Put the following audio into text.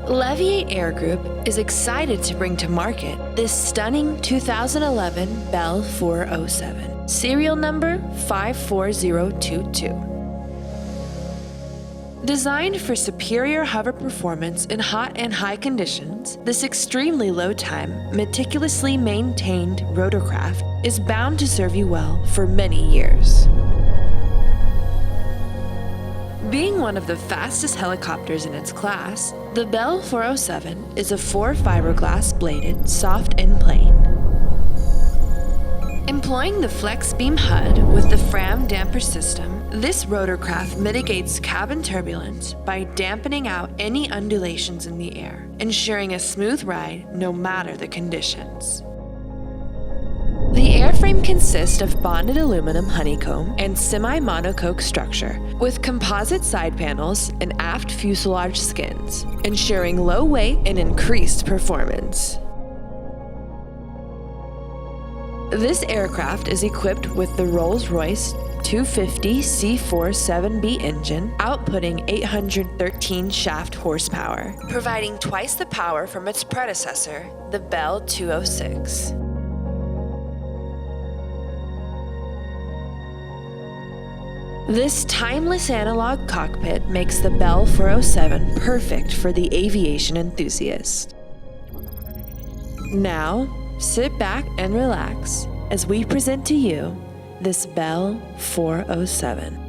Leviate Air Group is excited to bring to market this stunning 2011 Bell 407, serial number 54022. Designed for superior hover performance in hot and high conditions, this extremely low-time, meticulously maintained rotorcraft is bound to serve you well for many years. Being one of the fastest helicopters in its class, the Bell 407 is a 4 fiberglass bladed soft end plane. Employing the flex beam HUD with the Frahm Damper system, this rotorcraft mitigates cabin turbulence by dampening out any undulations in the air, ensuring a smooth ride no matter the conditions. The airframe consists of bonded aluminum honeycomb and semi-monocoque structure with composite side panels and aft fuselage skins, ensuring low weight and increased performance. This aircraft is equipped with the Rolls-Royce 250 C47B engine, outputting 813 shaft horsepower, providing twice the power from its predecessor, the Bell 206. This timeless analog cockpit makes the Bell 407 perfect for the aviation enthusiast. Now, sit back and relax as we present to you this Bell 407.